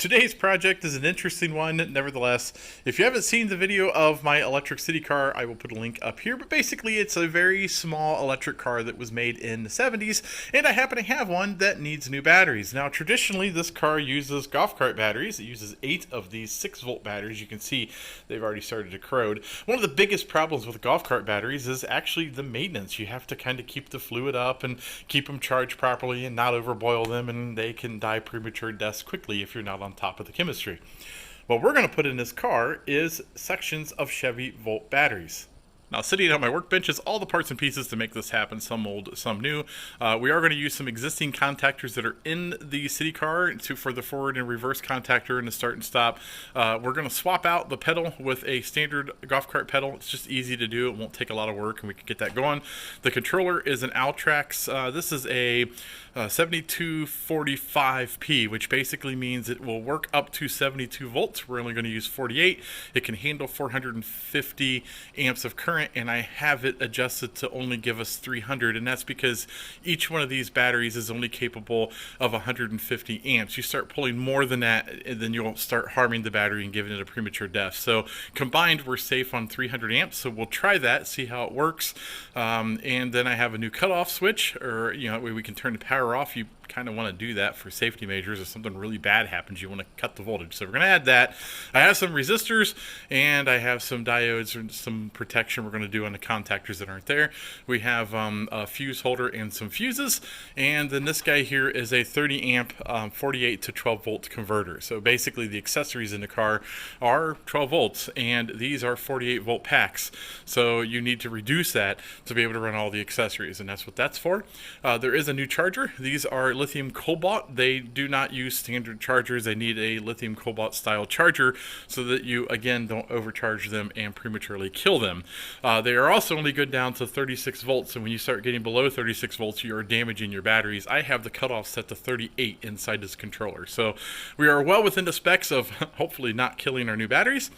Today's project is an interesting one, nevertheless. If you haven't seen the video of my electric CitiCar, I will put a link up here. But basically, it's a very small electric car that was made in the 70s, and I happen to have one that needs new batteries. Now, traditionally, this car uses golf cart batteries. It uses 8 of these 6-volt batteries. You can see they've already started to corrode. One of the biggest problems with golf cart batteries is actually the maintenance. You have to kind of keep the fluid up and keep them charged properly and not overboil them, and they can die premature deaths quickly if you're not on top of the chemistry. What we're going to put in this car is sections of Chevy Volt batteries. Now, sitting on my workbench is all the parts and pieces to make this happen, some old, some new. We are going to use some existing contactors that are in the CitiCar for the forward and reverse contactor and the start and stop. We're going to swap out the pedal with a standard golf cart pedal. It's just easy to do. It won't take a lot of work, and we can get that going. The controller is an Altrax. This is a 7245P, which basically means it will work up to 72 volts. We're only going to use 48. It can handle 450 amps of current, and I have it adjusted to only give us 300, and that's because each one of these batteries is only capable of 150 amps. You start pulling more than that, and then you'll start harming the battery and giving it a premature death. So combined, we're safe on 300 amps, so we'll try that, see how it works. And then I have a new cutoff switch, or that way we can turn the power off. You kind of want to do that for safety measures. If something really bad happens, you want to cut the voltage. So we're going to add that. I have some resistors, and I have some diodes and some protection we're going to do on the contactors that aren't there. We have a fuse holder and some fuses, and then this guy here is a 30 amp 48 to 12 volt converter. So basically the accessories in the car are 12 volts, and these are 48 volt packs. So you need to reduce that to be able to run all the accessories, and that's what that's for. There is a new charger. These are lithium cobalt. They do not use standard chargers. They need a lithium cobalt style charger so that you, again, don't overcharge them and prematurely kill them. They are also only good down to 36 volts, and when you start getting below 36 volts, you are damaging your batteries. I have the cutoff set to 38 inside this controller. So we are well within the specs of hopefully not killing our new batteries.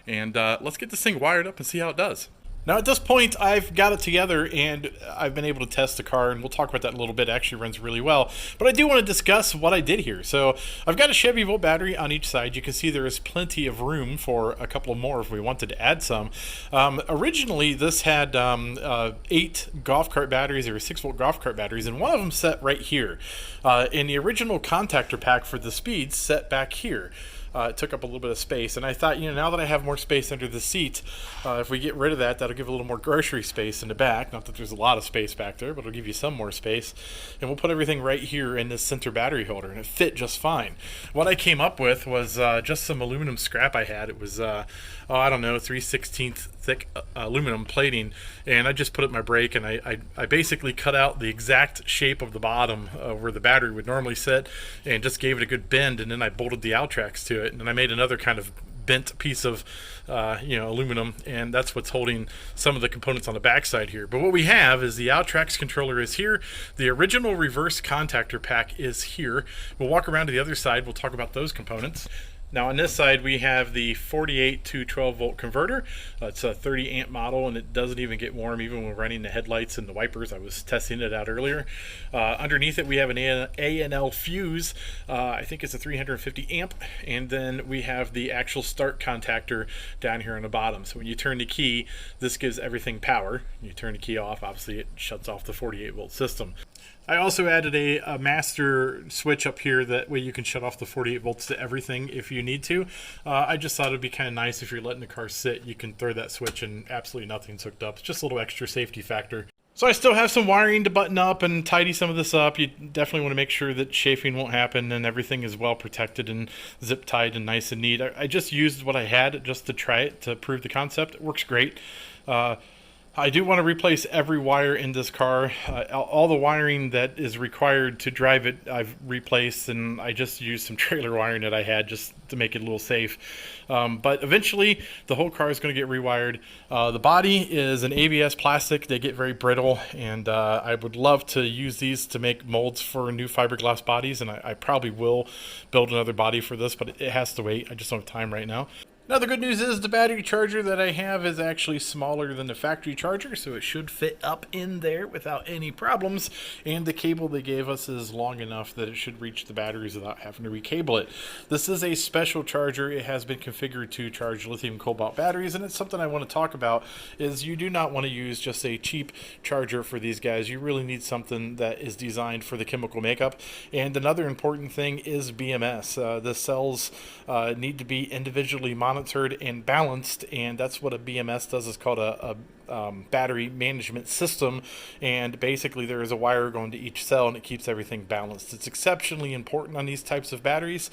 And let's get this thing wired up and see how it does. Now at this point, I've got it together and I've been able to test the car, and we'll talk about that in a little bit. It actually runs really well. But I do want to discuss what I did here. So I've got a Chevy Volt battery on each side. You can see there is plenty of room for a couple more if we wanted to add some. Originally, this had 8 golf cart batteries, or 6-volt golf cart batteries, and one of them set right here. And the original contactor pack for the speeds set back here. It took up a little bit of space, and I thought, now that I have more space under the seat, if we get rid of that, that'll give a little more grocery space in the back. Not that there's a lot of space back there, but it'll give you some more space. And we'll put everything right here in this center battery holder, and it fit just fine. What I came up with was just some aluminum scrap I had. It was, I don't know, 3/16 thick aluminum plating, and I just put it in my brake, and I basically cut out the exact shape of the bottom where the battery would normally sit, and just gave it a good bend, and then I bolted the Altrax to it, and then I made another kind of bent piece of aluminum, and that's what's holding some of the components on the backside here. But what we have is the Altrax controller is here. The original reverse contactor pack is here. We'll walk around to the other side. We'll talk about those components. Now on this side we have the 48 to 12 volt converter. It's a 30 amp model, and it doesn't even get warm even when running the headlights and the wipers. I was testing it out earlier. Underneath it we have an A&L fuse. I think it's a 350 amp, and then we have the actual start contactor down here on the bottom. So when you turn the key, this gives everything power. You turn the key off, obviously it shuts off the 48 volt system. I also added a master switch up here, that way you can shut off the 48 volts to everything if you need to. I just thought it would be kind of nice if you're letting the car sit, you can throw that switch and absolutely nothing's hooked up. It's just a little extra safety factor. So I still have some wiring to button up and tidy some of this up. You definitely want to make sure that chafing won't happen and everything is well protected and zip tied and nice and neat. I just used what I had just to try it, to prove the concept. It works great. I do want to replace every wire in this car. All the wiring that is required to drive it, I've replaced, and I just used some trailer wiring that I had just to make it a little safe. But eventually, the whole car is going to get rewired. The body is an ABS plastic. They get very brittle, and I would love to use these to make molds for new fiberglass bodies, and I probably will build another body for this, but it has to wait. I just don't have time right now. Now the good news is the battery charger that I have is actually smaller than the factory charger, so it should fit up in there without any problems, and the cable they gave us is long enough that it should reach the batteries without having to recable it. This is a special charger. It has been configured to charge lithium cobalt batteries, and it's something I want to talk about. Is you do not want to use just a cheap charger for these guys. You really need something that is designed for the chemical makeup. And another important thing is BMS. The cells need to be individually monitored and balanced, and that's what a BMS does. Is called a battery management system, and basically there is a wire going to each cell and it keeps everything balanced. It's exceptionally important on these types of batteries.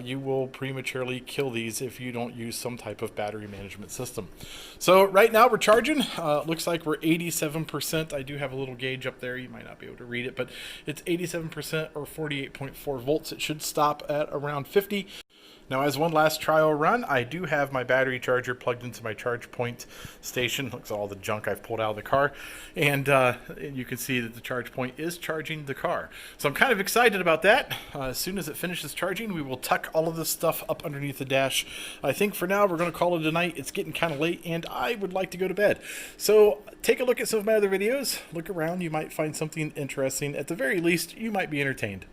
You will prematurely kill these if you don't use some type of battery management system. So right now we're charging. Looks like we're 87%. I do have a little gauge up there. You might not be able to read it, but it's 87% or 48.4 volts. It should stop at around 50. Now, as one last trial run, I do have my battery charger plugged into my charge point station. Looks at all the junk I've pulled out of the car. And you can see that the charge point is charging the car. So I'm kind of excited about that. As soon as it finishes charging, we will tuck all of this stuff up underneath the dash. I think for now, we're going to call it a night. It's getting kind of late, and I would like to go to bed. So take a look at some of my other videos. Look around. You might find something interesting. At the very least, you might be entertained.